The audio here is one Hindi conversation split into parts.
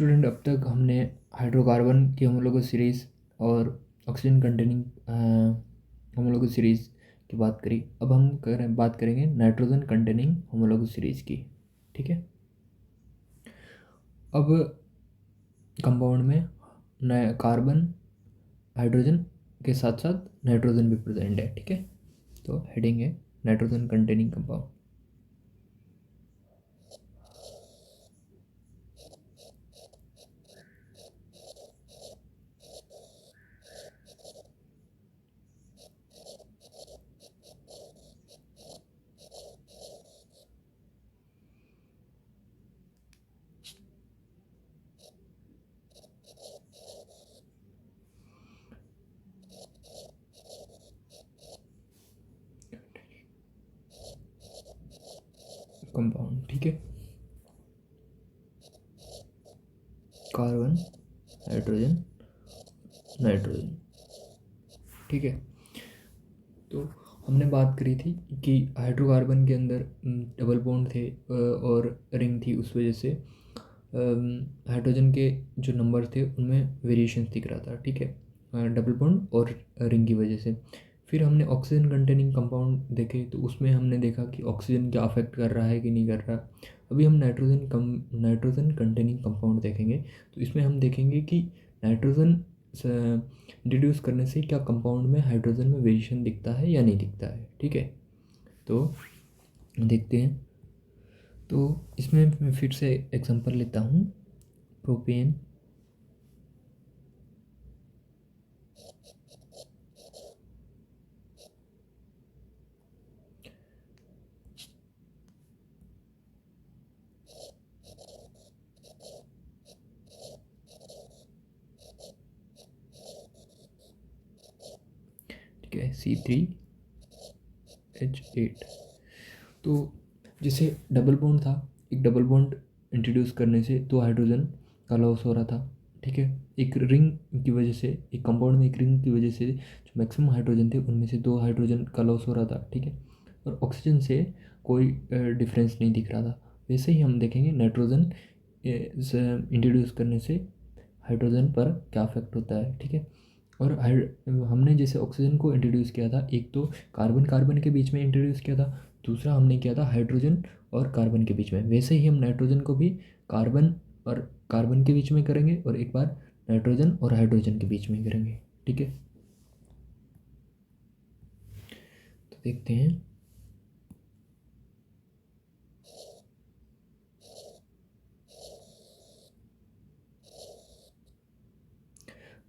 स्टूडेंट, अब तक हमने हाइड्रोकार्बन की होमोलॉगस सीरीज़ और ऑक्सीजन कंटेनिंग होमोलॉगस सीरीज़ की बात करी। अब हम बात करेंगे नाइट्रोजन कंटेनिंग होमोलॉगस सीरीज़ की। ठीक है। अब कंपाउंड में कार्बन हाइड्रोजन के साथ साथ नाइट्रोजन भी प्रेजेंट है। ठीक है। तो हेडिंग है नाइट्रोजन कंटेनिंग कंपाउंड। कंपाउंड, ठीक है। कार्बन हाइड्रोजन नाइट्रोजन, ठीक है। तो हमने बात करी थी कि हाइड्रोकार्बन के अंदर डबल बॉन्ड थे और रिंग थी। उस वजह से हाइड्रोजन के जो नंबर थे उनमें वेरिएशंस दिख रहा था। ठीक है, डबल बॉन्ड और रिंग की वजह से। फिर हमने ऑक्सीजन कंटेनिंग कंपाउंड देखे, तो उसमें हमने देखा कि ऑक्सीजन क्या अफेक्ट कर रहा है कि नहीं कर रहा। अभी हम नाइट्रोजन कंटेनिंग कंपाउंड देखेंगे। तो इसमें हम देखेंगे कि नाइट्रोजन इंट्रोड्यूस करने से क्या कंपाउंड में हाइड्रोजन में वेरिएशन दिखता है या नहीं दिखता है। ठीक है, तो देखते हैं। तो इसमें मैं फिर से एग्जांपल लेता हूँ। प्रोपेन, ठीक है, C3H8। तो जैसे डबल बॉन्ड था, एक डबल बॉन्ड इंट्रोड्यूस करने से दो हाइड्रोजन का लॉस हो रहा था। ठीक है, एक रिंग की वजह से, एक कंपाउंड में एक रिंग की वजह से जो मैक्सिमम हाइड्रोजन थे उनमें से दो हाइड्रोजन का लॉस हो रहा था। ठीक है, और ऑक्सीजन से कोई डिफरेंस नहीं दिख रहा था। वैसे ही हम देखेंगे नाइट्रोजन इंट्रोड्यूस करने से हाइड्रोजन पर क्या इफेक्ट होता है। ठीक है, और हमने जैसे ऑक्सीजन को इंट्रोड्यूस किया था, एक तो कार्बन कार्बन के बीच में इंट्रोड्यूस किया था, दूसरा हमने किया था हाइड्रोजन और कार्बन के बीच में। वैसे ही हम नाइट्रोजन को भी कार्बन और कार्बन के बीच में करेंगे और एक बार नाइट्रोजन और हाइड्रोजन के बीच में करेंगे। ठीक है, तो देखते हैं।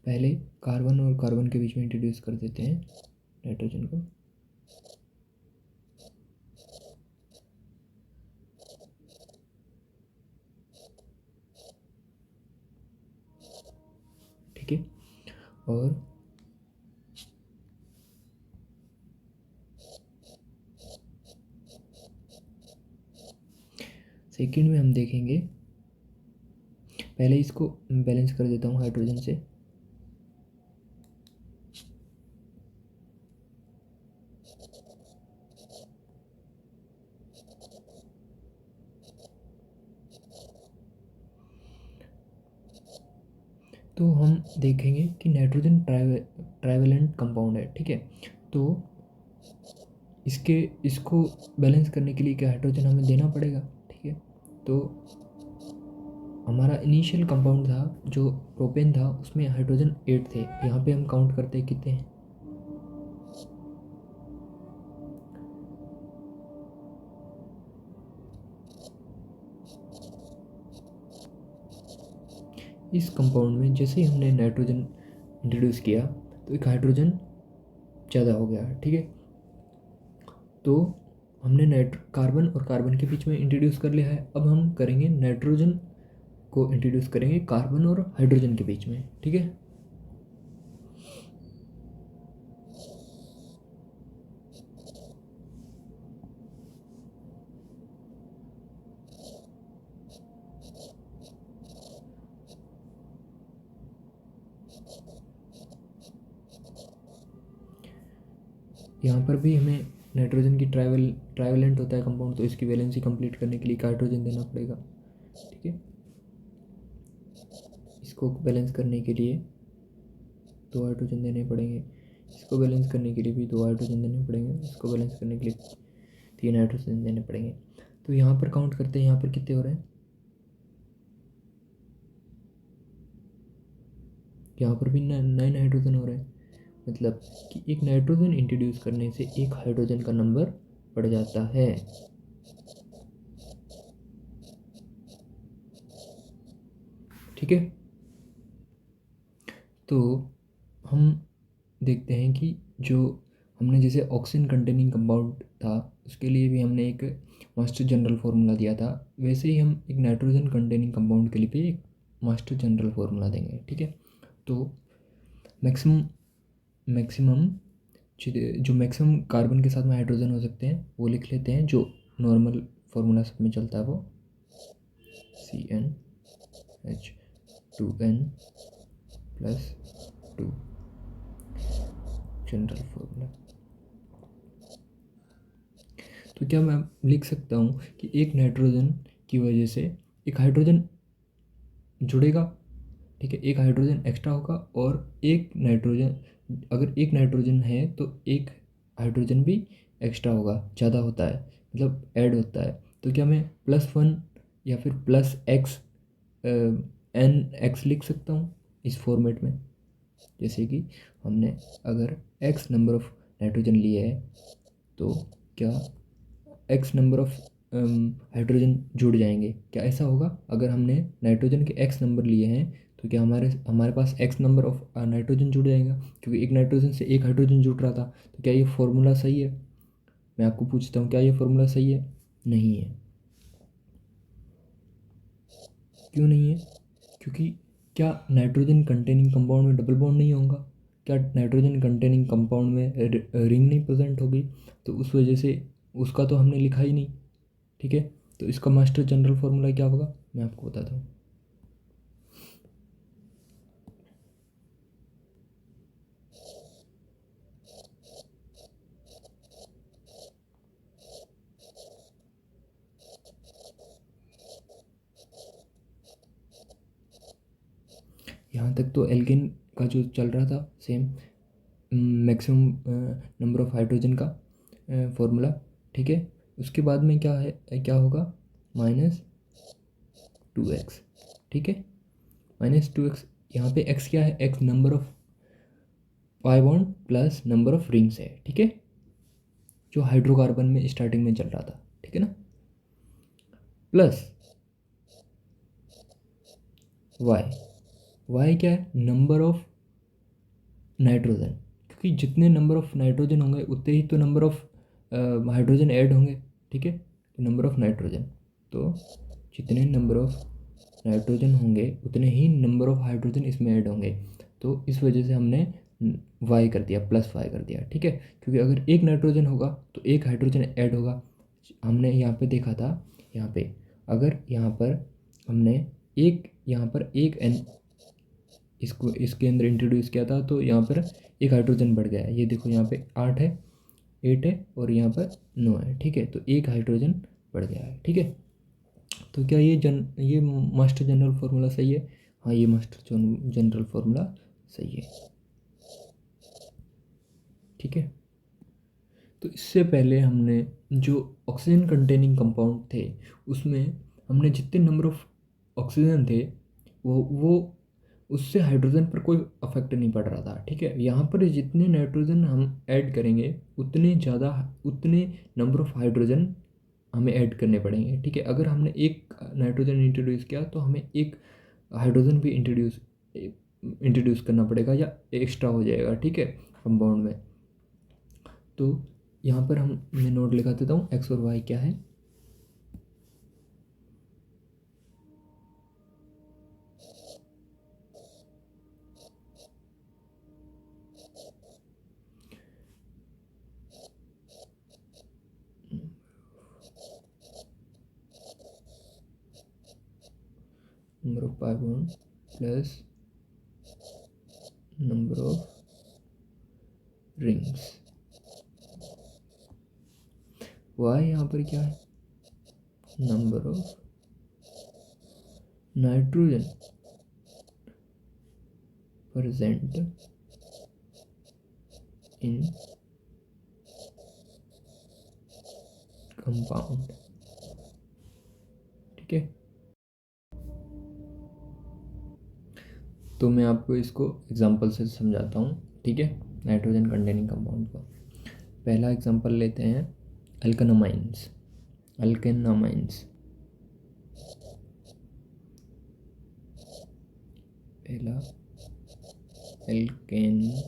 पहले कार्बन और कार्बन के बीच में इंट्रोड्यूस कर देते हैं नाइट्रोजन को। ठीक है, और सेकंड में हम देखेंगे, पहले इसको बैलेंस कर देता हूँ हाइड्रोजन से। तो हम देखेंगे कि नाइट्रोजन ट्राइवेलेंट कंपाउंड है। ठीक है, तो इसको बैलेंस करने के लिए क्या हाइड्रोजन हमें देना पड़ेगा। ठीक है, तो हमारा इनिशियल कंपाउंड था जो प्रोपेन था, उसमें हाइड्रोजन 8 थे। यहाँ पे हम काउंट करते हैं कितने हैं। इस कंपाउंड में जैसे ही हमने नाइट्रोजन इंट्रोड्यूस किया तो एक हाइड्रोजन ज़्यादा हो गया। ठीक है, तो हमने कार्बन और कार्बन के बीच में इंट्रोड्यूस कर लिया है। अब हम करेंगे नाइट्रोजन को इंट्रोड्यूस करेंगे कार्बन और हाइड्रोजन के बीच में। ठीक है, यहाँ पर भी हमें नाइट्रोजन की ट्राइवेलेंट होता है कंपाउंड, तो इसकी वैलेंसी कंप्लीट करने के लिए हाइड्रोजन देना पड़ेगा। ठीक है, इसको बैलेंस करने के लिए 2 हाइड्रोजन देने पड़ेंगे, इसको बैलेंस करने के लिए भी 2 हाइड्रोजन देने पड़ेंगे, इसको बैलेंस करने के लिए 3 हाइड्रोजन देने पड़ेंगे। तो यहाँ पर काउंट करते हैं, यहाँ पर कितने हो रहे हैं, यहाँ पर भी 9 हाइड्रोजन हो रहे हैं। मतलब कि एक नाइट्रोजन इंट्रोड्यूस करने से एक हाइड्रोजन का नंबर बढ़ जाता है। ठीक है, तो हम देखते हैं कि जो हमने जैसे ऑक्सीजन कंटेनिंग कंपाउंड था उसके लिए भी हमने एक मास्टर जनरल फार्मूला दिया था, वैसे ही हम एक नाइट्रोजन कंटेनिंग कंपाउंड के लिए भी एक मास्टर जनरल फार्मूला देंगे। ठीक है, तो मैक्सिमम जो मैक्सिमम कार्बन के साथ में हाइड्रोजन हो सकते हैं वो लिख लेते हैं, जो नॉर्मल फार्मूला सब में चलता है वो CnH2n+2 जनरल फार्मूला। तो क्या मैं लिख सकता हूँ कि एक नाइट्रोजन की वजह से एक हाइड्रोजन जुड़ेगा, ठीक है, एक हाइड्रोजन एक्स्ट्रा होगा, और एक नाइट्रोजन, अगर एक नाइट्रोजन है तो एक हाइड्रोजन भी एक्स्ट्रा होगा, ज़्यादा होता है, मतलब ऐड होता है। तो क्या मैं +1 या फिर +N(x) लिख सकता हूँ इस फॉर्मेट में, जैसे कि हमने अगर x नंबर ऑफ नाइट्रोजन लिए है तो क्या x नंबर ऑफ हाइड्रोजन जुड़ जाएंगे, क्या ऐसा होगा? अगर हमने नाइट्रोजन के x नंबर लिए हैं तो क्या हमारे हमारे पास x नंबर ऑफ नाइट्रोजन जुड़ जाएगा, क्योंकि एक नाइट्रोजन से एक हाइड्रोजन जुड़ रहा था। तो क्या ये फॉर्मूला सही है? मैं आपको पूछता हूँ, क्या ये फॉर्मूला सही है? नहीं है। क्यों नहीं है? क्योंकि क्या नाइट्रोजन कंटेनिंग कंपाउंड में डबल बॉन्ड नहीं होगा? क्या नाइट्रोजन कंटेनिंग कंपाउंड में रिंग नहीं प्रेजेंट होगी? तो उस वजह से उसका तो हमने लिखा ही नहीं। ठीक है, तो इसका मास्टर जनरल फार्मूला क्या होगा मैं आपको बताता हूँ। यहाँ तक तो एल्केन का जो चल रहा था same, maximum number of hydrogen का फॉर्मूला। ठीक है, उसके बाद में क्या है, क्या होगा, -2x। ठीक है, -2x, यहाँ पे x क्या है, x number of pi bond plus number of rings है। ठीक है, जो हाइड्रोकार्बन में स्टार्टिंग में चल रहा था। ठीक है ना, प्लस y क्या है, नंबर ऑफ नाइट्रोजन, क्योंकि जितने नंबर ऑफ नाइट्रोजन होंगे उतने ही तो नंबर ऑफ हाइड्रोजन ऐड होंगे। ठीक है, नंबर ऑफ नाइट्रोजन, तो जितने नंबर ऑफ नाइट्रोजन होंगे उतने ही नंबर ऑफ हाइड्रोजन इसमें ऐड होंगे। तो इस वजह से हमने y कर दिया, +y कर दिया। ठीक है, क्योंकि अगर एक नाइट्रोजन होगा तो एक हाइड्रोजन ऐड होगा। हमने यहाँ पे देखा था, यहाँ पे अगर यहाँ पर हमने यहाँ पर एक n इसको इसके अंदर इंट्रोड्यूस किया था तो यहाँ पर एक हाइड्रोजन बढ़ गया है। ये देखो यहाँ पे 8 है और यहाँ पर 9 है। ठीक है, तो एक हाइड्रोजन बढ़ गया है। ठीक है, तो क्या ये मास्टर जनरल फार्मूला सही है? हाँ, ये मास्टर जनरल फार्मूला सही है। ठीक है, तो इससे पहले हमने जो ऑक्सीजन कंटेनिंग कंपाउंड थे उसमें हमने जितने नंबर ऑफ ऑक्सीजन थे वो उससे हाइड्रोजन पर कोई अफेक्ट नहीं पड़ रहा था। ठीक है, यहाँ पर जितने नाइट्रोजन हम ऐड करेंगे उतने नंबर ऑफ हाइड्रोजन हमें ऐड करने पड़ेंगे। ठीक है, अगर हमने एक नाइट्रोजन इंट्रोड्यूस किया तो हमें एक हाइड्रोजन भी इंट्रोड्यूस करना पड़ेगा या एक्स्ट्रा हो जाएगा। ठीक है, कंपाउंड में। तो यहाँ पर मैं नोट लिखा देता हूँ, एक्स और वाई क्या है। Number of pi bond plus number of rings. Y यहाँ पर क्या है, number of nitrogen present in compound. ठीक है, तो मैं आपको इसको एग्जांपल से समझाता हूँ। ठीक है, नाइट्रोजन कंटेनिंग कंपाउंड को पहला एग्जांपल लेते हैं, अल्केनामाइंस। अल्केनामाइंस पहला अल्केनामाइंस।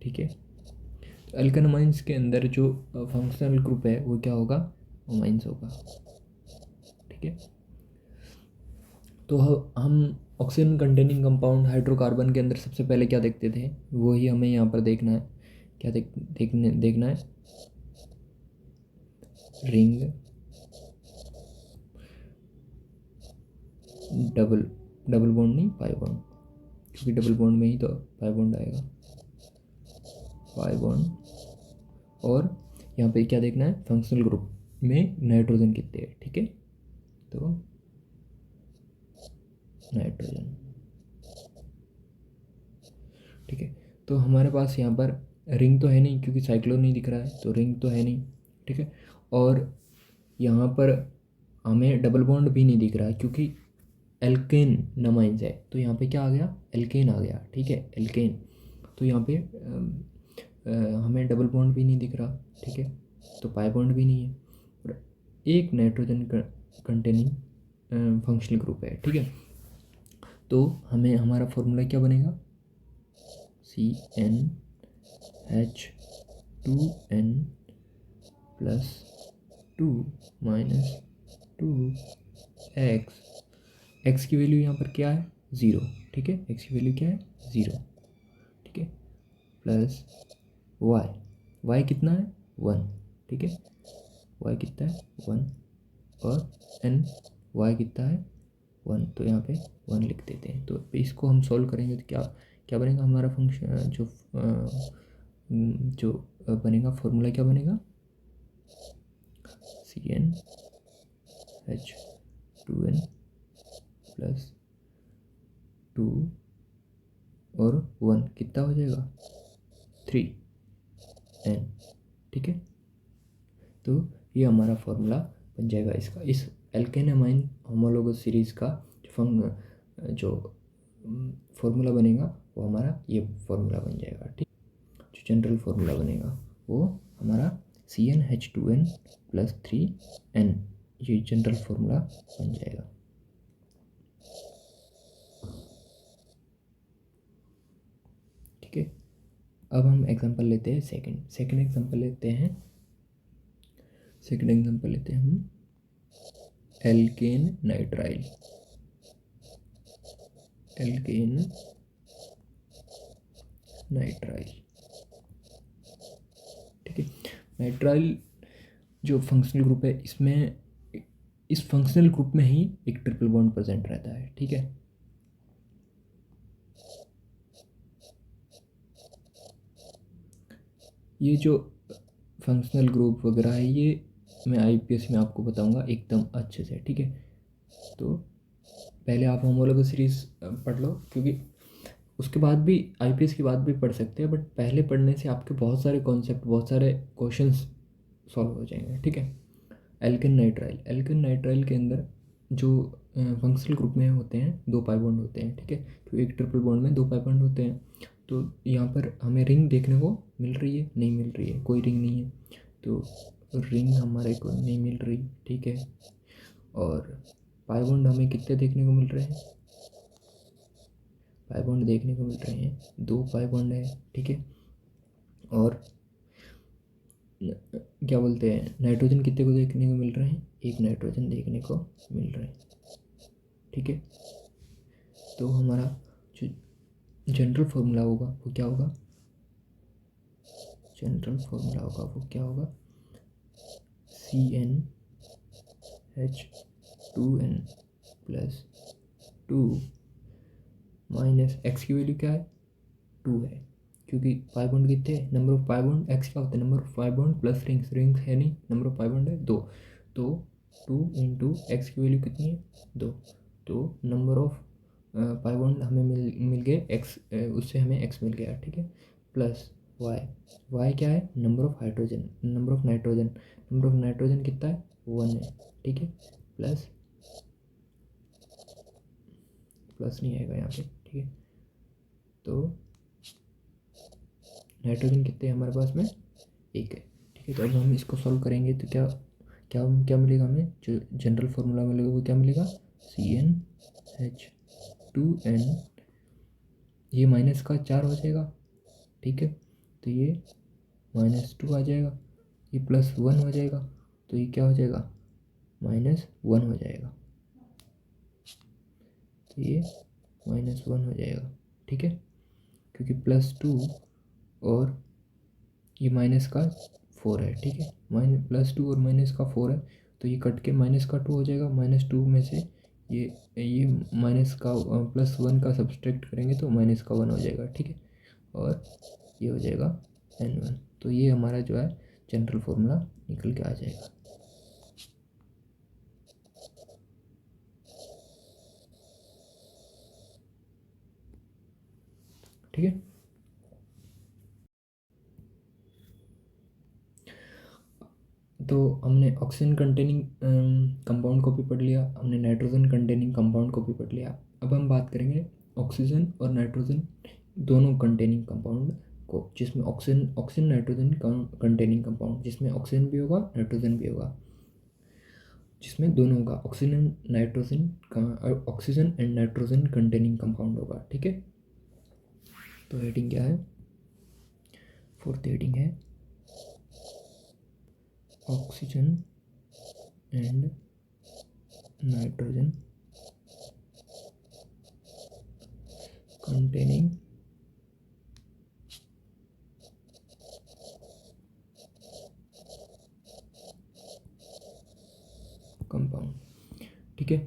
ठीक है, तो अल्केनामाइंस के अंदर जो फंक्शनल ग्रुप है वो क्या होगा, अमाइंस होगा। ठीक है, तो हम ऑक्सीजन कंटेनिंग कंपाउंड हाइड्रोकार्बन के अंदर सबसे पहले क्या देखते थे, वही हमें यहाँ पर देखना है। क्या देखना है, रिंग डबल बॉन्ड नहीं, पाई बॉन्ड, क्योंकि डबल बॉन्ड में ही तो पाई बॉन्ड आएगा, पाई बॉन्ड। और यहाँ पे क्या देखना है, फंक्शनल ग्रुप में नाइट्रोजन कितने हैं। ठीक है, तो नाइट्रोजन। ठीक है, तो हमारे पास यहाँ पर रिंग तो है नहीं, क्योंकि साइक्लोन नहीं दिख रहा है, तो रिंग तो है नहीं। ठीक है, और यहाँ पर हमें डबल बॉन्ड भी नहीं दिख रहा है, क्योंकि एल्केन नमाइंस है, तो यहाँ पे क्या आ गया, एल्केन आ गया। ठीक है, एल्केन, तो यहाँ पे हमें डबल बॉन्ड भी नहीं दिख रहा। ठीक है, तो पाई बॉन्ड भी नहीं है, और एक नाइट्रोजन कंटेनिंग फंक्शनल ग्रुप है। ठीक है, तो हमें हमारा फॉर्मूला क्या बनेगा, CnH2n plus 2 minus 2x। x की वैल्यू यहाँ पर क्या है, 0। ठीक है, x की वैल्यू क्या है, 0। ठीक है, प्लस y कितना है, 1। ठीक है, y कितना है, 1, और n y कितना है, 1, तो यहाँ पे 1 लिख देते हैं। तो इसको हम सॉल्व करेंगे तो क्या क्या बनेगा हमारा फंक्शन, जो बनेगा फॉर्मूला क्या बनेगा, CnH2n प्लस 2 और 1 कितना हो जाएगा, 3n। ठीक है, तो ये हमारा फॉर्मूला बन जाएगा इसका, इस एल्केनामाइन होमोलोगस सीरीज़ का जो फॉर्मूला बनेगा वो हमारा ये फॉर्मूला बन जाएगा। ठीक, जो जनरल फार्मूला बनेगा वो हमारा CnH2n प्लस 3n, ये जनरल फार्मूला बन जाएगा। ठीक है, अब हम एग्जांपल लेते हैं सेकंड एग्जांपल लेते हैं हम एल्केन नाइट्राइल। ठीक है, नाइट्राइल जो फंक्शनल ग्रुप है, इसमें इस फंक्शनल ग्रुप में ही एक ट्रिपल बॉन्ड प्रेजेंट रहता है। ठीक है, ये जो फंक्शनल ग्रुप वगैरह है ये मैं IPS में आपको बताऊंगा एकदम अच्छे से। ठीक है, तो पहले आप होमोलोगस सीरीज पढ़ लो, क्योंकि उसके बाद भी IPS के बाद भी पढ़ सकते हैं, बट पहले पढ़ने से आपके बहुत सारे कॉन्सेप्ट, बहुत सारे क्वेश्चंस सॉल्व हो जाएंगे। ठीक है, एल्केन नाइट्राइल के अंदर जो फंक्शनल ग्रुप में होते हैं 2 पाई बॉन्ड होते हैं। ठीक है, तो एक ट्रिपल बॉन्ड में 2 पाई बॉन्ड होते हैं, तो यहाँ पर हमें रिंग देखने को मिल रही है, नहीं मिल रही है, कोई रिंग नहीं है, तो रिंग हमारे को नहीं मिल रही। ठीक है, और पाई बॉन्ड हमें कितने देखने को मिल रहे हैं, पाई बॉन्ड देखने को मिल रहे हैं, 2 पाई बॉन्ड है। ठीक है, और क्या बोलते हैं, नाइट्रोजन कितने को देखने को मिल रहे हैं, एक नाइट्रोजन देखने को मिल रहे हैं। ठीक है, तो हमारा जो जनरल फार्मूला होगा वो क्या होगा, CnH2n प्लस 2 माइनस x की वैल्यू क्या है, 2 है, क्योंकि पाई बॉन्ड कितने हैं, number of pi bond x क्या होता है, number of pi bond plus rings, rings है नहीं, नंबर ऑफ पाई बॉन्ड है 2, तो 2 इंटू एक्स की वैल्यू कितनी है 2, तो नंबर ऑफ पाई बॉन्ड हमें मिल गए एक्स, उससे हमें एक्स मिल गया, ठीक है, प्लस वाई, वाई क्या है, number of hydrogen, number of nitrogen, number of nitrogen कितना है 1 है, ठीक है, प्लस प्लस नहीं आएगा यहाँ पे, ठीक है, तो नाइट्रोजन कितने हैं हमारे पास में 1 है, ठीक है। तो अब हम इसको सॉल्व करेंगे तो क्या क्या क्या मिलेगा हमें, जो जनरल फार्मूला मिलेगा वो क्या मिलेगा, CnH2n, ये -4 हो जाएगा, ठीक है, तो ये -2 आ जाएगा, ये +1 हो जाएगा, तो ये क्या हो जाएगा -1 हो जाएगा, तो ये -1 हो जाएगा, ठीक है, क्योंकि +2 और ये -4 है, ठीक है, +2 और -4 है, तो ये कट के -2 हो जाएगा, -2 में से ये माइनस का +1 का सब्सट्रैक्ट करेंगे तो -1 हो जाएगा, ठीक है, और ये हो जाएगा N1, तो ये हमारा जो है जनरल फार्मूला निकल के आ जाएगा, ठीक है। तो हमने ऑक्सीजन कंटेनिंग कंपाउंड को भी पढ़ लिया, हमने नाइट्रोजन कंटेनिंग कंपाउंड को भी पढ़ लिया, अब हम बात करेंगे ऑक्सीजन और नाइट्रोजन दोनों कंटेनिंग कंपाउंड को, जिसमें oxygen oxygen nitrogen containing compound, जिसमें ऑक्सीजन भी होगा नाइट्रोजन भी होगा, जिसमें दोनों होगा, ऑक्सीजन नाइट्रोजन का, oxygen and nitrogen containing compound होगा, ठीक है। तो हेडिंग क्या है, फोर्थ हेडिंग है oxygen and nitrogen containing compound, ठीक है।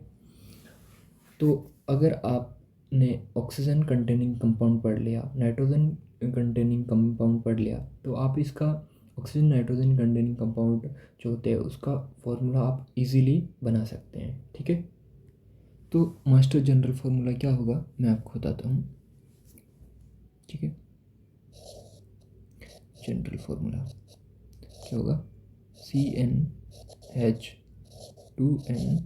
तो अगर आपने ऑक्सीजन कंटेनिंग कंपाउंड पढ़ लिया, नाइट्रोजन कंटेनिंग कंपाउंड पढ़ लिया, तो आप इसका ऑक्सीजन नाइट्रोजन कंटेनिंग कंपाउंड जो होते हैं उसका फॉर्मूला आप इजीली बना सकते हैं, ठीक है। तो मास्टर जनरल फार्मूला क्या होगा मैं आपको बताता हूँ, ठीक है। जनरल फार्मूला क्या होगा, CnH2n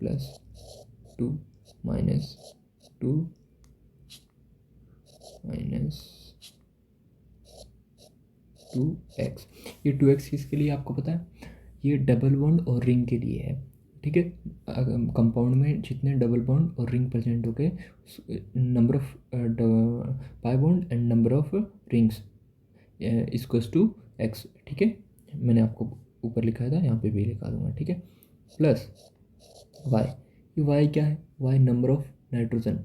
+2 -2 -2x, ये 2x किसके लिए आपको पता है, ये डबल बॉन्ड और रिंग के लिए है, ठीक है। कंपाउंड में जितने डबल बॉन्ड और रिंग प्रेजेंट हो गए, number of pi bond and number of rings equals to x, ठीक है, मैंने आपको ऊपर लिखा था, यहाँ पे भी लिखा दूंगा, ठीक है, प्लस y, ये y क्या है, y नंबर ऑफ नाइट्रोजन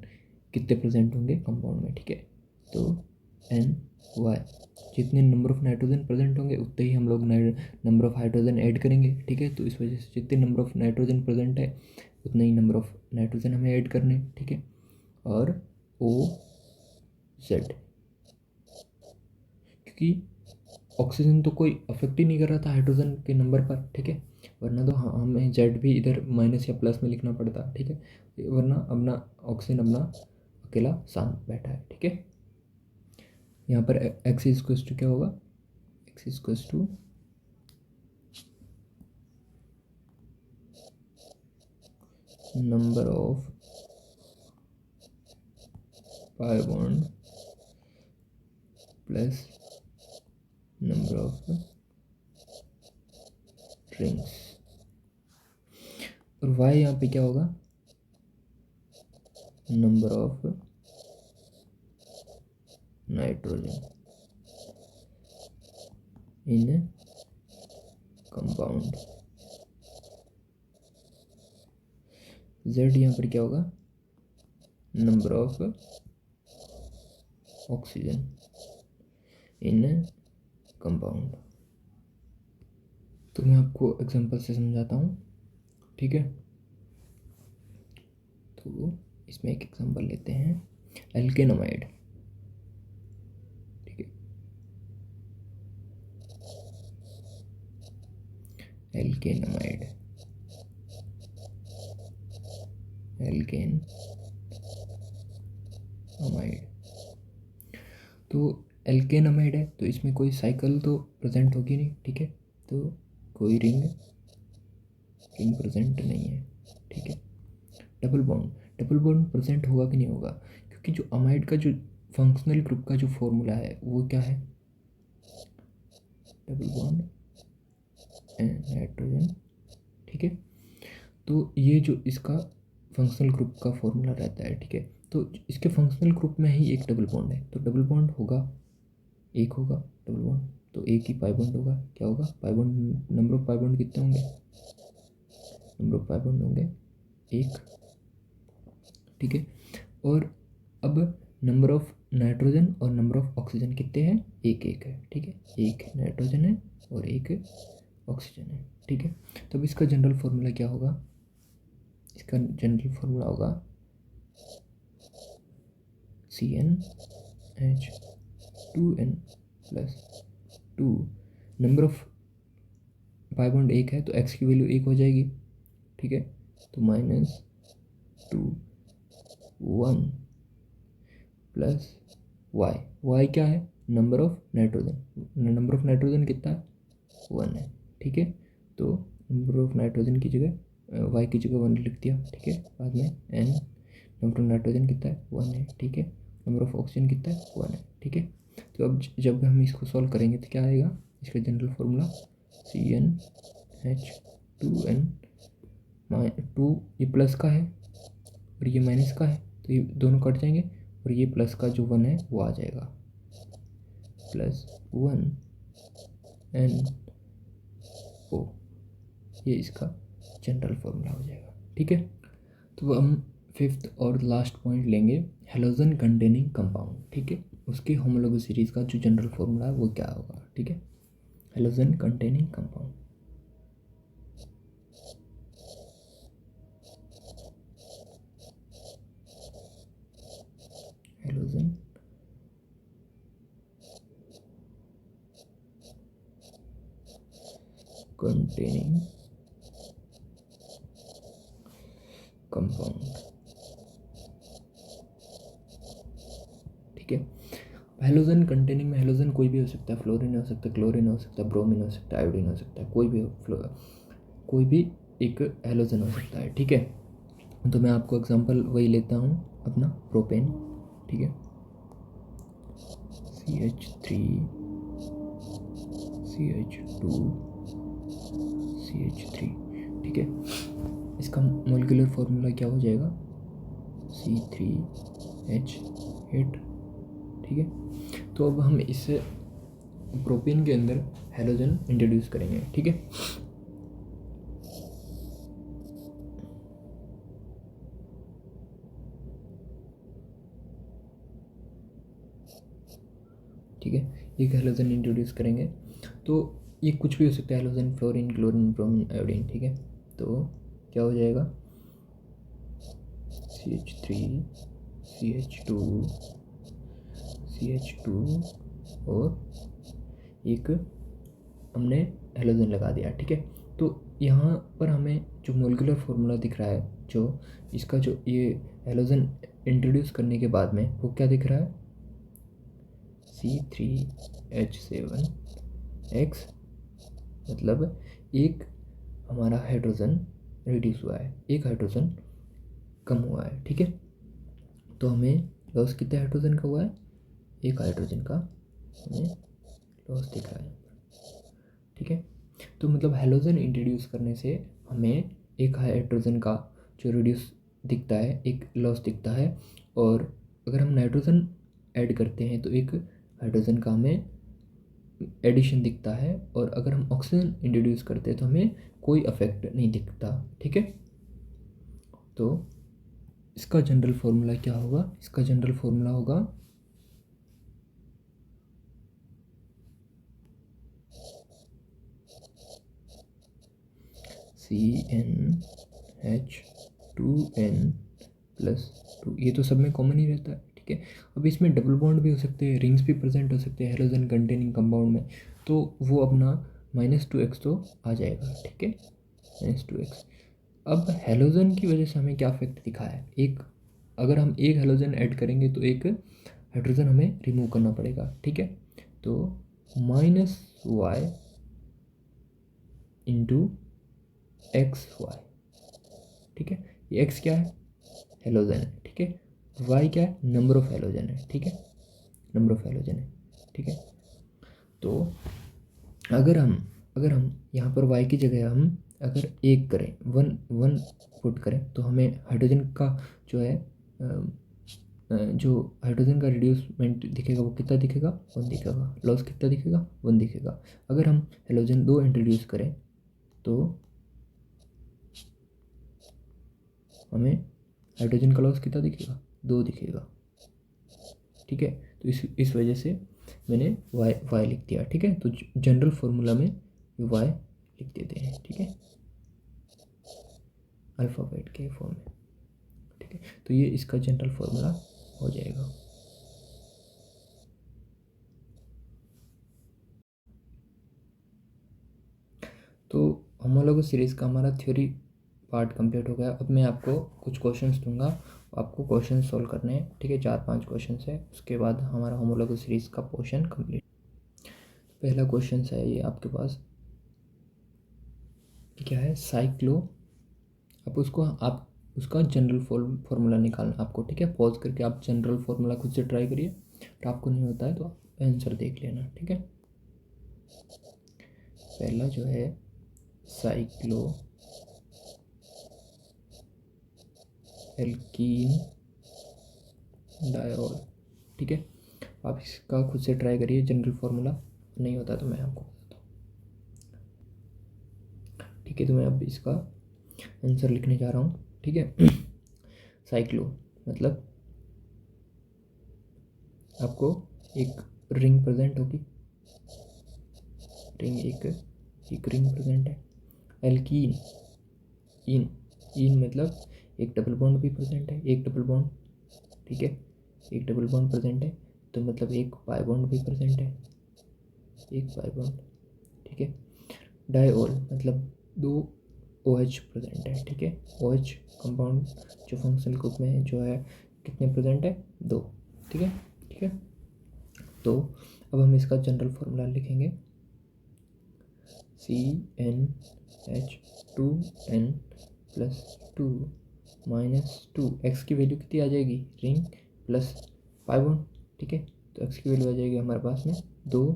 कितने प्रेजेंट होंगे कंपाउंड में, ठीक है, तो NY, जितने नंबर ऑफ नाइट्रोजन प्रेजेंट होंगे उतने ही हम लोग नंबर ऑफ हाइड्रोजन ऐड करेंगे, ठीक है, तो इस वजह से जितने नंबर ऑफ नाइट्रोजन प्रेजेंट है उतने ही नंबर ऑफ नाइट्रोजन हमें ऐड करने, ठीक है, और OZ, क्योंकि ऑक्सीजन तो कोई अफेक्ट ही नहीं कर रहा था हाइड्रोजन के नंबर पर, ठीक है, वरना तो हमें जेड भी इधर माइनस या प्लस में लिखना पड़ता, ठीक है, वरना अपना ऑक्सीजन अपना अकेला शांत बैठा है, ठीक है। यहाँ पर एक्स इक्वल्स टू क्या होगा, x equals to number of pi bond plus number of rings, और वाई यहाँ पे क्या होगा, number of nitrogen in compound, z यहाँ पर क्या होगा, number of oxygen in compound. तो मैं आपको एग्जांपल से समझाता हूँ, ठीक है। तो इसमें एक एग्जांपल लेते हैं, एल्केनोमाइड, ठीक है, एल्केनामाइड, एल्केन अमाइड। तो एल्केन अमाइड है तो इसमें कोई साइकिल तो प्रेजेंट होगी नहीं, ठीक है, तो कोई रिंग प्रेजेंट नहीं है, ठीक है। डबल बॉन्ड प्रेजेंट होगा कि नहीं होगा, क्योंकि जो अमाइड का जो फंक्शनल ग्रुप का जो फॉर्मूला है वो क्या है, डबल बॉन्ड एंड नाइट्रोजन, ठीक है। तो ये जो इसका फंक्शनल ग्रुप का फॉर्मूला रहता है, ठीक है, तो इसके फंक्शनल ग्रुप में ही एक डबल बॉन्ड है, तो डबल बॉन्ड होगा, एक होगा डबल बॉन्ड, तो एक ही पाई बॉन्ड होगा, क्या होगा, pi bond, number of pi bond कितने होंगे, नंबर ऑफ पाई बॉन्ड होंगे एक, ठीक है। और अब नंबर ऑफ नाइट्रोजन और नंबर ऑफ ऑक्सीजन कितने हैं, एक एक है, ठीक है, एक नाइट्रोजन है और एक ऑक्सीजन है, ठीक है। तो अब इसका जनरल फार्मूला क्या होगा, इसका जनरल फार्मूला होगा CnH2n plus 2, number of pi bond एक है तो x की वैल्यू एक हो जाएगी, ठीक है, तो -2 1 प्लस y क्या है, नंबर ऑफ नाइट्रोजन कितना है, 1 है, ठीक है। तो नंबर ऑफ नाइट्रोजन की जगह y की जगह 1 लिख दिया, ठीक है। बाद में n, नंबर ऑफ नाइट्रोजन कितना है, 1 है, ठीक है। नंबर ऑफ ऑक्सीजन कितना है, 1 है, ठीक है। तो अब जब हम इसको सॉल्व करेंगे तो क्या आएगा, इसका जनरल फार्मूला CnH2n, 2 ये प्लस का है और ये माइनस का है, तो ये दोनों कट जाएंगे और ये प्लस का जो 1 है वो आ जाएगा, +1 NO, ये इसका जनरल फार्मूला हो जाएगा, ठीक है। तो हम फिफ्थ और लास्ट पॉइंट लेंगे, हेलोजन कंटेनिंग कंपाउंड, ठीक है, उसके होमोलॉगस सीरीज का जो जनरल फार्मूला है वो क्या होगा, ठीक है, halogen containing compound. Halogen containing compound, ठीक है। हेलोजन कंटेनिंग में हेलोजन कोई भी हो सकता है, फ्लोरीन हो सकता है, क्लोरीन हो सकता है, ब्रोमीन हो सकता है, आयोडीन हो सकता है, कोई भी एक हेलोजन हो सकता है, ठीक है। तो मैं आपको एग्जांपल वही लेता हूँ अपना प्रोपेन, ठीक है, CH3 CH2 CH3, ठीक है। इसका मोलिकुलर फॉर्मूला क्या हो जाएगा, C3H8, ठीक है। तो अब हम इस प्रोपेन के अंदर हेलोजन इंट्रोड्यूस करेंगे, ठीक है। ठीक है, एक हेलोजन इंट्रोड्यूस करेंगे, तो ये कुछ भी हो सकता है, halogen, fluorine, chlorine, bromine, iodine, ठीक है। तो क्या हो जाएगा, CH3 CH2 CH2 और एक हमने हेलोजन लगा दिया, ठीक है। तो यहाँ पर हमें जो मोलिकुलर फार्मूला दिख रहा है, जो इसका जो ये हेलोजन इंट्रोड्यूस करने के बाद में वो क्या दिख रहा है, C3H7X, मतलब एक हमारा हाइड्रोजन रिड्यूस हुआ है, एक हाइड्रोजन कम हुआ है, ठीक है। तो हमें लॉस कितने हाइड्रोजन का हुआ है, एक हाइड्रोजन का हमें लॉस दिख रहा है, ठीक है। तो मतलब हेलोजन इंट्रोड्यूस करने से हमें एक हाइड्रोजन का जो रिड्यूस दिखता है, एक लॉस दिखता है, और अगर हम नाइट्रोजन ऐड करते हैं तो एक हाइड्रोजन का हमें एडिशन दिखता है, और अगर हम ऑक्सीजन इंट्रोड्यूस करते हैं तो हमें कोई अफेक्ट नहीं दिखता, ठीक है। तो इसका जनरल फार्मूला क्या होगा, इसका जनरल फार्मूला होगा CnH2n+2, ये तो सब में कॉमन ही रहता है, ठीक है। अब इसमें डबल बॉन्ड भी हो सकते हैं, रिंग्स भी प्रेजेंट हो सकते हैं हेलोजन कंटेनिंग कंपाउंड में, तो वो अपना -2x तो आ जाएगा, ठीक है, -2x। अब हेलोजन की वजह से हमें क्या इफेक्ट दिखा है, एक अगर हम एक हेलोजन ऐड करेंगे तो एक हाइड्रोजन हमें रिमूव करना पड़ेगा, ठीक है। तो -y इंटू XY, ठीक है। ये x क्या है, हेलोजन है, ठीक है। y क्या है, नंबर ऑफ हेलोजन है, ठीक है, नंबर ऑफ हेलोजन है, ठीक है। तो अगर हम यहाँ पर y की जगह हम अगर एक करें, वन वन पुट करें, तो हमें हाइड्रोजन का जो है जो हाइड्रोजन का रिड्यूसमेंट दिखेगा वो कितना दिखेगा, 1 दिखेगा। लॉस कितना दिखेगा, 1 दिखेगा। अगर हम हेलोजन 2 इंट्रोड्यूस करें तो हमें हाइड्रोजन का लॉस कितना दिखेगा, 2 दिखेगा, ठीक है। तो इस वजह से मैंने y लिख दिया, ठीक है। तो जनरल फार्मूला में y लिख देते हैं, ठीक है, अल्फ़ाबेट के फॉर्म में, ठीक है। तो ये इसका जनरल फार्मूला हो जाएगा। तो होमोलॉगस सीरीज़ का हमारा थ्योरी पार्ट कंप्लीट हो गया। अब मैं आपको कुछ क्वेश्चंस दूंगा, आपको क्वेश्चन सॉल्व करने हैं, ठीक है। 4-5 क्वेश्चंस है, उसके बाद हमारा होमोलॉगस सीरीज़ का पोर्शन कंप्लीट। पहला क्वेश्चन है ये आपके पास, क्या है, साइक्लो। आप उसका जनरल फार्मूला निकालना आपको, ठीक है। पॉज करके आप जनरल फार्मूला खुद से ट्राई करिए, और आपको नहीं होता है तो आप आंसर देख लेना, ठीक है। पहला जो है साइक्लो एल्कीन डायोल, ठीक है। आप इसका खुद से ट्राई करिए, जनरल फार्मूला नहीं होता तो मैं आपको बताता हूँ, ठीक है। तो मैं अब इसका आंसर लिखने जा रहा हूँ, ठीक है। साइक्लो मतलब आपको एक रिंग प्रेजेंट होगी, रिंग एक रिंग प्रेजेंट है। एल्कीन, इन इन मतलब एक डबल बॉन्ड भी प्रेजेंट है, एक डबल बॉन्ड, ठीक है, एक डबल बॉन्ड प्रेजेंट है। तो मतलब एक पाई बॉन्ड भी प्रेजेंट है, एक पाई बॉन्ड, ठीक है। डायोल मतलब 2 OH प्रेजेंट है, ठीक है। OH कंपाउंड जो फंक्शनल ग्रुप में है जो है कितने प्रेजेंट है, 2, ठीक है, ठीक है। तो अब हम इसका जनरल फार्मूला लिखेंगे, CnH2n+2 -2, एक्स की वैल्यू कितनी आ जाएगी, रिंग प्लस पाई बॉन्ड, ठीक है। तो एक्स की वैल्यू आ जाएगी हमारे पास में 2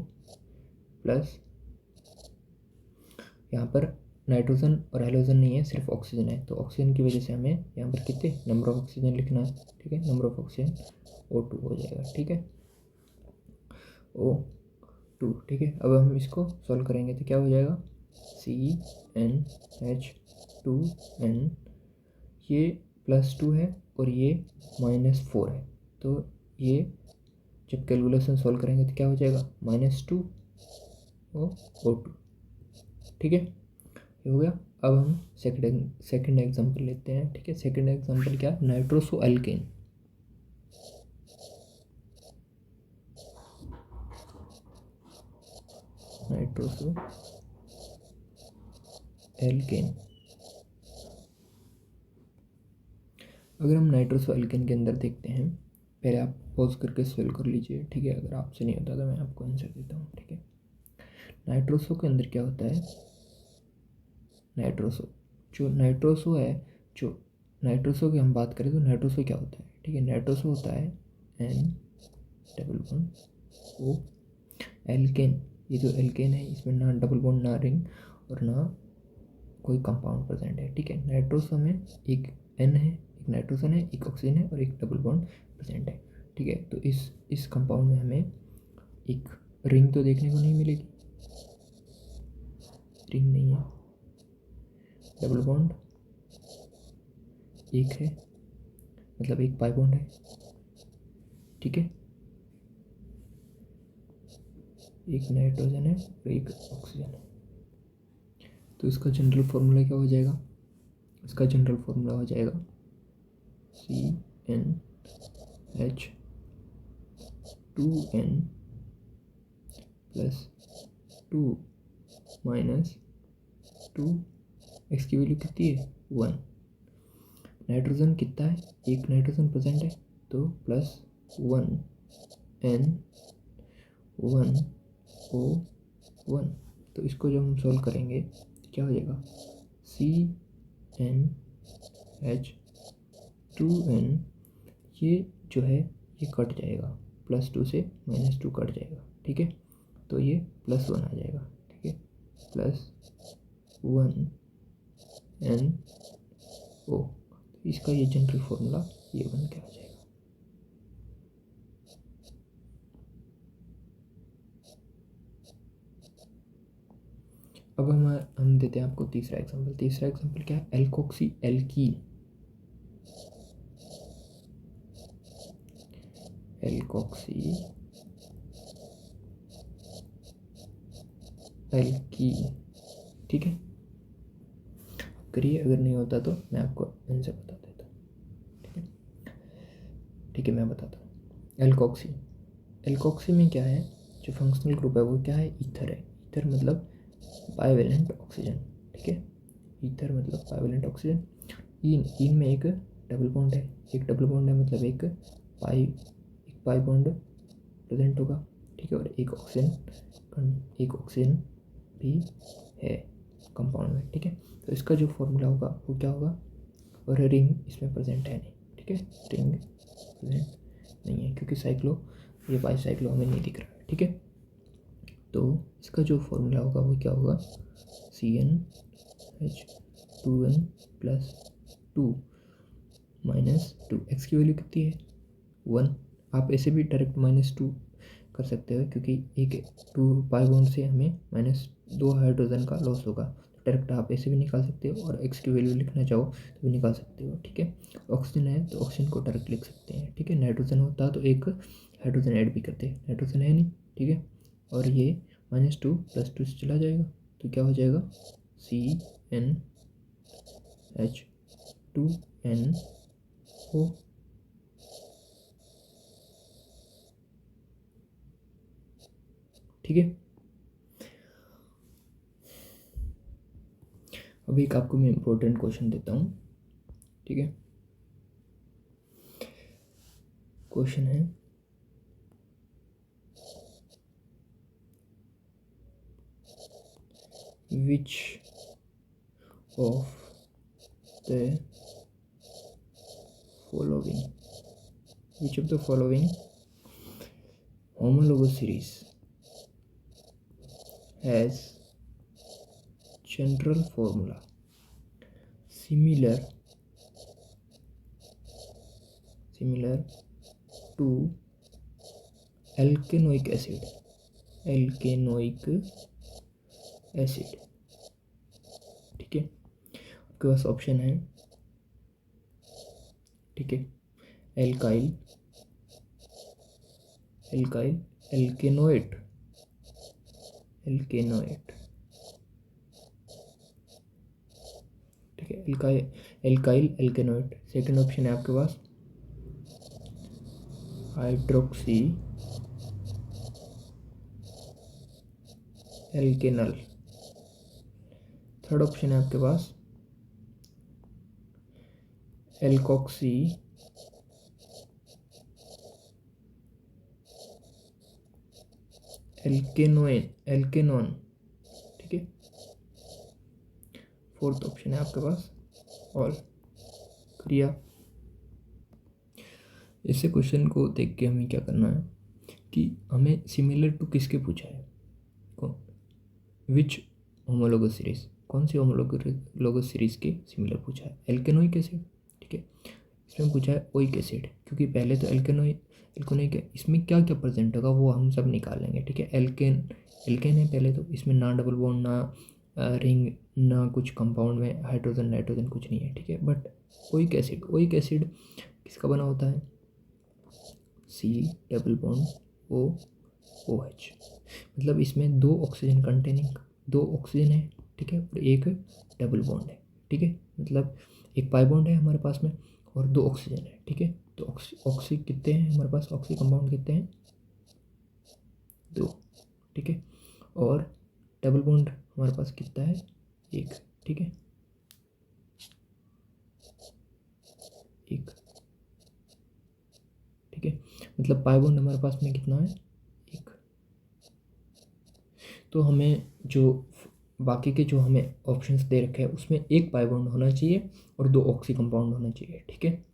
प्लस, यहाँ पर नाइट्रोजन और हेलोजन नहीं है, सिर्फ ऑक्सीजन है। तो ऑक्सीजन की वजह से हमें यहाँ पर कितने नंबर ऑफ ऑक्सीजन लिखना है, ठीक है। नंबर ऑफ ऑक्सीजन O2 हो जाएगा, ठीक है, O2, ठीक है। अब हम इसको सॉल्व करेंगे तो क्या हो जाएगा, CnH2n, ये +2 है और ये -4 है। तो ये जब कैलकुलेशन सॉल्व करेंगे तो क्या हो जाएगा, -2 और O2, ठीक है, ये हो गया। अब हम सेकंड एग्जांपल लेते हैं, ठीक है। सेकंड एग्जांपल क्या, नाइट्रोसो एल्केन, नाइट्रोसो एल्केन। अगर हम नाइट्रोसो एल्केन के अंदर देखते हैं, पहले आप पॉज करके सॉल्व कर लीजिए, ठीक है। अगर आपसे नहीं होता तो मैं आपको आंसर देता हूँ, ठीक है। नाइट्रोसो के अंदर क्या होता है, नाइट्रोसो जो नाइट्रोसो की हम बात करें तो नाइट्रोसो क्या होता है, ठीक है। नाइट्रोसो होता है N+1O एल्केन। ये जो एल्केन है इसमें ना डबल बॉन्ड, ना रिंग और ना कोई कंपाउंड प्रेजेंट है, ठीक है। नाइट्रोसो में एक N है, एक नाइट्रोजन है, एक ऑक्सीजन है और एक डबल बॉन्ड प्रेजेंट है, ठीक है। तो इस कंपाउंड में हमें एक रिंग तो देखने को नहीं मिलेगी, रिंग नहीं है, डबल बॉन्ड एक है, मतलब एक पाई बॉन्ड है, ठीक है, एक नाइट्रोजन है और एक ऑक्सीजन है। तो इसका जनरल फार्मूला क्या हो जाएगा, इसका जनरल फार्मूला हो जाएगा CnH2n+2 -2, एक्स की वैल्यू कितनी है 1। नाइट्रोजन कितना है, एक नाइट्रोजन प्रेजेंट है तो +1 N1O1। तो इसको जब हम सॉल्व करेंगे क्या हो जाएगा, CnH2n, ये जो है ये कट जाएगा, +2 से -2 कट जाएगा, ठीक है। तो ये +1 आ जाएगा, ठीक है, +1 NO। इसका ये जनरल फॉर्मूला ये बन के आ जाएगा। अब हम देते हैं आपको तीसरा एग्जांपल। तीसरा एग्जांपल क्या है, एल्कोक्सी एल्कीन। एल्कोक्सी एल्कीन, ठीक है। करिए, अगर नहीं होता तो मैं आपको आंसर बता देता हूँ, ठीक है। ठीक है, मैं बताता हूँ। एल्कोक्सी, एल्कोक्सी में क्या है, जो फंक्शनल ग्रुप है वो क्या है, ईथर है। ईथर मतलब बाइवेलेंट ऑक्सीजन, ठीक है। ईथर मतलब बाइवेलेंट ऑक्सीजन। इन में एक डबल बॉन्ड है, एक डबल बॉन्ड है मतलब एक पाई बॉन्ड प्रेजेंट होगा, ठीक है। और एक ऑक्सीजन भी है कंपाउंड में, ठीक है। तो इसका जो फॉर्मूला होगा वो क्या होगा, और रिंग इसमें प्रेजेंट है नहीं, ठीक है, रिंग प्रेजेंट नहीं है क्योंकि ये बाईसाइक्लो हमें नहीं दिख रहा है, ठीक है। तो इसका जो फॉर्मूला होगा वो क्या होगा, CnH2n +2 -2, एक्स की वैल्यू कितनी है 1। आप ऐसे भी डायरेक्ट -2 कर सकते हो क्योंकि एक 2 पाई बॉन्ड से हमें -2 हाइड्रोजन का लॉस होगा। डायरेक्ट आप ऐसे भी निकाल सकते हो, और एक्स की वैल्यू लिखना चाहो तो भी निकाल सकते हो, ठीक है। ऑक्सीजन है तो ऑक्सीजन को डायरेक्ट लिख सकते हैं, ठीक है। नाइट्रोजन होता तो एक हाइड्रोजन ऐड भी करते, नाइट्रोजन है नहीं, ठीक है। और ये -2 +2 से चला जाएगा तो क्या हो जाएगा, CnH2nO। ठीक है। अब एक आपको मैं इम्पोर्टेंट क्वेश्चन देता हूँ, ठीक है। क्वेश्चन है, which of the following homologous series has general formula similar to alkanoic acid, ठीक है। आपके पास ऑप्शन है, ठीक है, एल्काइल, एल्केनोएट, ठीक है, एल्काइल एल्केनोएट। सेकंड ऑप्शन है आपके पास हाइड्रोक्सी एल्केनल। थर्ड ऑप्शन है आपके पास एल्कोक्सी एल्केनॉन, ठीक है। फोर्थ ऑप्शन है आपके पास ऑल। क्रिया, इसे क्वेश्चन को देख के हमें क्या करना है कि हमें सिमिलर टू किसके पूछा है, विच होमोलोगस सीरीज, कौन सी होमोलोगस सीरीज के सिमिलर पूछा है, एल्केनोइक एसिड, ठीक है। इसमें पूछा है ओइक एसिड, क्योंकि पहले तो एल्केनोइक है, इसमें क्या क्या प्रेजेंट होगा वो हम सब निकाल लेंगे, ठीक है। एल्केन है पहले तो, इसमें ना डबल बॉन्ड, ना रिंग, ना कुछ कंपाउंड में हाइड्रोजन नाइट्रोजन कुछ नहीं है, ठीक है। बट ओइक एसिड किसका बना होता है, C≡OH, मतलब इसमें 2 ऑक्सीजन कंटेनिंग, 2 ऑक्सीजन है, ठीक है, और एक डबल बॉन्ड है, ठीक है। मतलब एक पाई बॉन्ड है हमारे पास में और 2 ऑक्सीजन है, ठीक है। तो ऑक्सी कितने हैं हमारे पास, ऑक्सी कंपाउंड कितने हैं 2, ठीक है। और डबल बॉन्ड हमारे पास कितना है, एक, ठीक है, एक, ठीक है, मतलब पाई बॉन्ड हमारे पास में कितना है, एक। तो हमें जो बाकी के जो हमें ऑप्शंस दे रखे हैं उसमें एक पाई बॉन्ड होना चाहिए और दो ऑक्सी कंपाउंड होना चाहिए, ठीक है,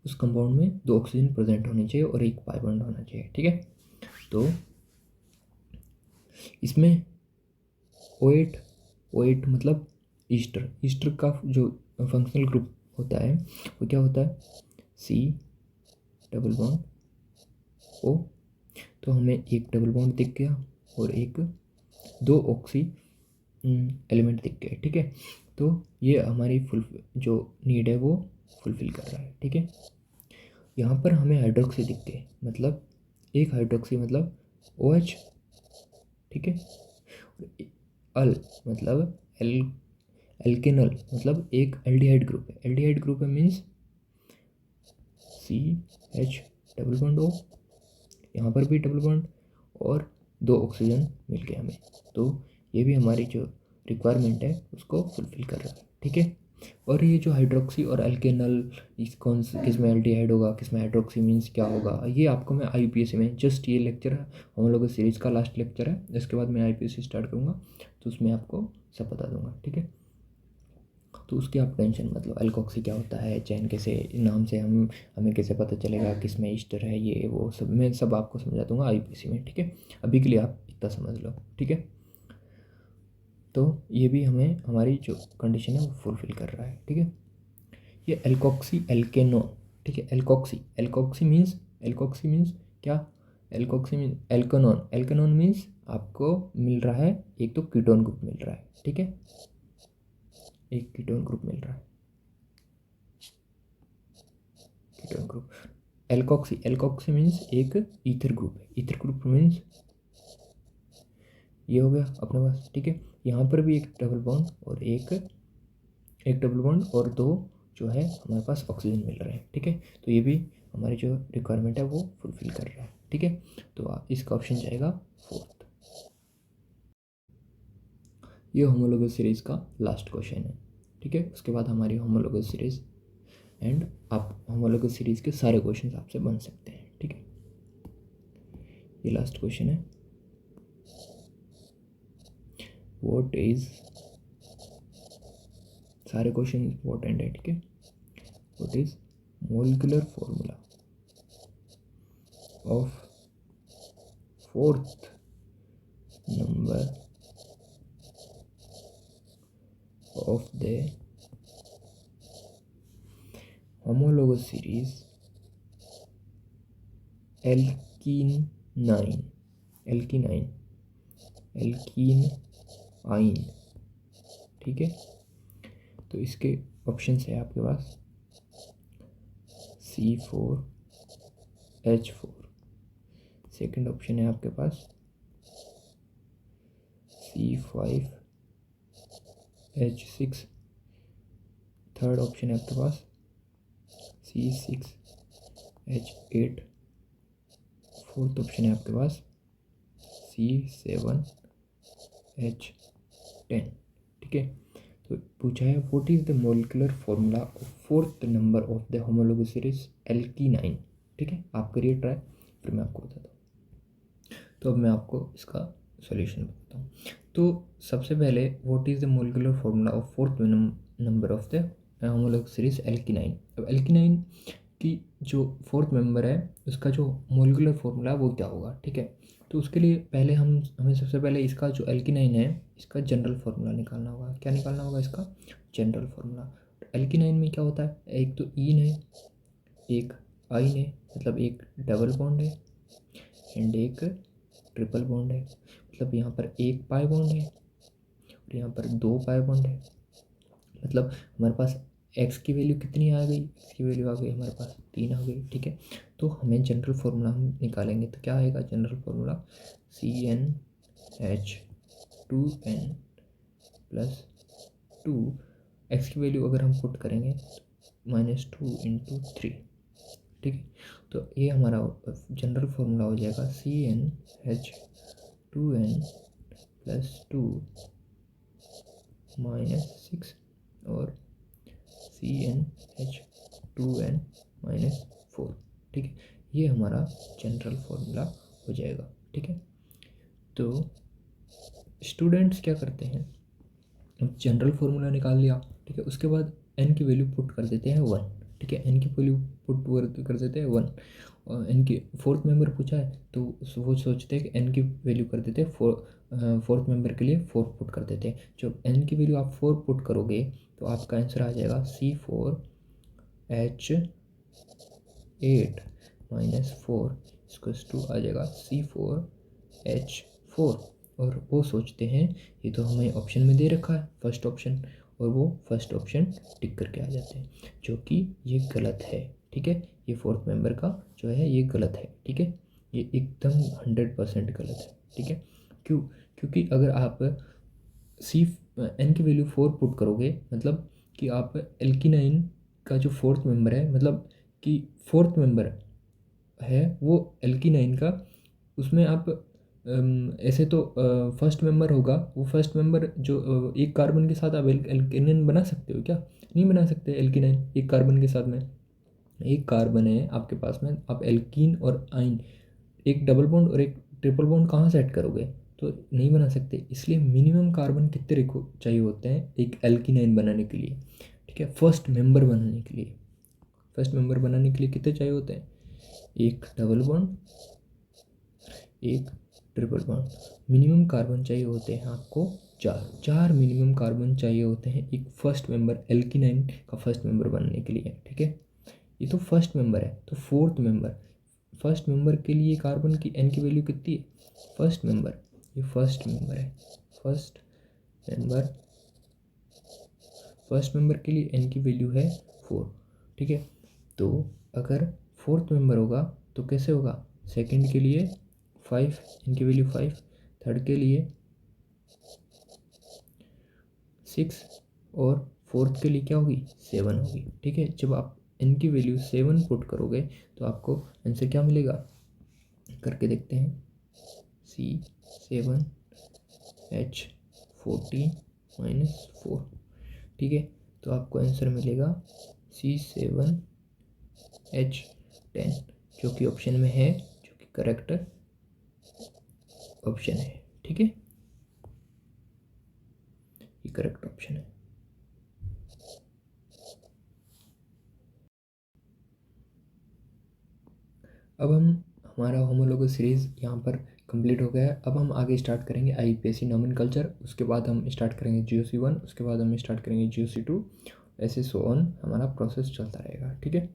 उस कंपाउंड में दो ऑक्सीजन प्रेजेंट होने चाहिए और एक पाई बॉन्ड होना चाहिए, ठीक है। तो इसमें O8, O8 मतलब ईस्टर, ईस्टर का जो फंक्शनल ग्रुप होता है वो क्या होता है, C डबल बॉन्ड O। तो हमें एक डबल बॉन्ड दिख गया और एक दो ऑक्सी एलिमेंट दिख गए, ठीक है। तो ये हमारी फुल जो नीड है वो फुलफिल कर रहा है, ठीक है। यहाँ पर हमें हाइड्रोक्सी दिख गए, मतलब एक हाइड्रोक्सी मतलब OH, ठीक है। अल मतलब एल्केनल मतलब एक एल्डिहाइड ग्रुप है, एल्डिहाइड ग्रुप है means CH double bond O, यहाँ पर भी डबल बॉन्ड और दो ऑक्सीजन मिल गए हमें। तो ये भी हमारी जो रिक्वायरमेंट है उसको फुलफिल कर रहा है, ठीक है। और ये जो हाइड्रोक्सी और एल्केनल, इस कौन से किस में एल्डिहाइड होगा, किस में हाइड्रोक्सी मीन्स क्या होगा, ये आपको मैं IUPAC में, जस्ट ये लेक्चर है हम लोग सीरीज़ का लास्ट लेक्चर है, इसके बाद मैं IUPAC स्टार्ट करूँगा तो उसमें आपको सब बता दूंगा, ठीक है। तो उसकी आप टेंशन मत लो, एल्कोक्सी क्या होता है, चैन कैसे, नाम से हमें कैसे पता चलेगा किस में ईस्टर है, ये वो सब मैं सब आपको समझा दूंगा IUPAC में, ठीक है। अभी के लिए आप इतना समझ लो, ठीक है। तो ये भी हमें हमारी जो कंडीशन है वो फुलफिल कर रहा है, ठीक है। ये एल्कोक्सी एल्केनोन, ठीक है, एल्कोक्सी, एल्कोक्सी मीन्स क्या, एल्कोक्सी मीन्स एल्केनोन, एल्केनोन मीन्स आपको मिल रहा है एक तो कीटोन ग्रुप मिल रहा है, ठीक है, एक कीटोन ग्रुप मिल रहा है, ketone group. Alkoxy, alkoxy means एक ईथर ग्रुप है, ईथर ग्रुप मीन्स ये हो गया अपने पास, ठीक है। यहाँ पर भी एक डबल बॉन्ड और एक डबल बॉन्ड और दो जो है हमारे पास ऑक्सीजन मिल रहे हैं, ठीक है। तो ये भी हमारी जो रिक्वायरमेंट है वो फुलफिल कर रहा है, ठीक है। तो इसका ऑप्शन जाएगा फोर्थ। ये होमोलोगस सीरीज़ का लास्ट क्वेश्चन है, ठीक है। उसके बाद हमारी होमोलोगस सीरीज़ एंड आप होमोलोगस सीरीज़ के सारे क्वेश्चन आपसे बन सकते हैं, ठीक है। ये लास्ट क्वेश्चन है, व्हाट इज, सारे क्वेश्चन इंपॉर्टेंट है, ठीक है। What is molecular formula of fourth number of the homologous series alkene आइन, ठीक है। तो इसके ऑप्शन है आपके पास C4H4, सेकंड ऑप्शन है आपके पास C5H6, थर्ड ऑप्शन है आपके पास C6H8, फोर्थ ऑप्शन है आपके पास C7H10, ठीक है। तो पूछा है what is the molecular formula of fourth number of the homologous series alkyne, ठीक है। आप करिए ट्राई, फिर मैं आपको बताता हूँ। तो अब मैं आपको इसका सॉल्यूशन बताता हूँ। तो सबसे पहले what is the molecular formula of fourth number of the homologous series alkyne. अब एल्कीनाइन की जो फोर्थ मेंबर है उसका जो मोलिकुलर फॉर्मूला है वो क्या होगा, ठीक है। तो उसके लिए पहले हमें सबसे पहले इसका जो एल्कीनाइन है इसका जनरल फार्मूला निकालना होगा। क्या निकालना होगा इसका जनरल फार्मूला। तो एल्कीनाइन में क्या होता है, एक तो ईन है, एक आइन है, मतलब एक डबल बॉन्ड है एंड एक ट्रिपल बॉन्ड है। मतलब यहाँ पर एक पाई बॉन्ड है और यहाँ पर दो पाई बॉन्ड है। मतलब हमारे पास एक्स की वैल्यू कितनी आ गई, एक्स की वैल्यू आ गई हमारे पास 3 आ गई, ठीक है। तो हमें जनरल फार्मूला हम निकालेंगे तो क्या आएगा जनरल फार्मूला CnH2n+2, एक्स की वैल्यू अगर हम पुट करेंगे -2 × 3, ठीक है। तो ये हमारा जनरल फार्मूला हो जाएगा CnH2n+3 2n+2 -6 और CnH2n-4। ठीक है, ये हमारा जनरल फॉर्मूला हो जाएगा। ठीक है, तो स्टूडेंट्स क्या करते हैं, अब जनरल फार्मूला निकाल लिया। ठीक है, उसके बाद n की वैल्यू पुट कर देते हैं 1। ठीक है, n की वैल्यू पुट कर देते हैं 1 और n की फोर्थ मेंबर पूछा है तो वो सोचते हैं कि n की वैल्यू कर देते हैं फोर्थ मेंबर के लिए 4 पुट कर देते हैं। जब n की वैल्यू आप 4 पुट करोगे तो आपका आंसर आ जाएगा C4H8-4 = आ जाएगा C4H4। और वो सोचते हैं ये तो हमें ऑप्शन में दे रखा है फर्स्ट ऑप्शन, और वो फर्स्ट ऑप्शन टिक करके आ जाते हैं, जो कि ये गलत है। ठीक है, ये फोर्थ मेंबर का जो है ये गलत है। ठीक है, ये एकदम 100% गलत है। ठीक है, क्यों? क्योंकि अगर आप एन की वैल्यू 4 पुट करोगे मतलब कि आप एल्कीनाइन का जो फोर्थ मेंबर है, मतलब कि फोर्थ मेंबर है वो एल्कीनाइन का, उसमें आप ऐसे तो फर्स्ट मेंबर होगा, वो फर्स्ट मेंबर जो एक कार्बन के साथ आप एल्कीनाइन बना सकते हो क्या? नहीं बना सकते एल्कीनाइन एक कार्बन के साथ में। एक कार्बन है आपके पास में, आप एल्कीन और आइन, एक डबल बॉन्ड और एक ट्रिपल बॉन्ड कहाँ सेट करोगे? तो नहीं बना सकते। इसलिए मिनिमम कार्बन कितने चाहिए होते हैं एक एल्कीनाइन बनाने के लिए? ठीक है, फर्स्ट मेंबर बनाने के लिए, फर्स्ट मेंबर बनाने के लिए कितने चाहिए होते हैं? एक डबल बॉन्ड, एक ट्रिपल बॉन्ड। मिनिमम कार्बन चाहिए होते हैं आपको 4 मिनिमम कार्बन चाहिए होते हैं एक फर्स्ट मेंबर एल्कीनाइन का फर्स्ट मेंबर बनने के लिए। ठीक है, ये तो फर्स्ट मेंबर है। तो फोर्थ मेंबर, फर्स्ट मेंबर के लिए कार्बन की n की वैल्यू कितनी है? फर्स्ट मेंबर, ये फर्स्ट मेंबर है, फर्स्ट मेंबर के लिए n की वैल्यू है 4। ठीक है, तो अगर फोर्थ मेंबर होगा तो कैसे होगा? सेकंड के लिए 5, n की वैल्यू 5, थर्ड के लिए 6 और फोर्थ के लिए क्या होगी? 7 होगी। ठीक है, जब आप n की वैल्यू 7 पुट करोगे तो आपको आंसर क्या मिलेगा? करके देखते हैं, C7H14-4। ठीक है, तो आपको आंसर मिलेगा C7H10, जो कि ऑप्शन में है, जो कि करेक्ट ऑप्शन है। ठीक है, ये करेक्ट ऑप्शन है। अब हमारा होमोलॉगस सीरीज़ यहाँ पर कंप्लीट हो गया है। अब हम आगे स्टार्ट करेंगे IUPAC नोमेनकल्चर, उसके बाद हम स्टार्ट करेंगे GOC1, उसके बाद हम स्टार्ट करेंगे GOC2, ऐसे सो ऑन हमारा प्रोसेस चलता रहेगा। ठीक है।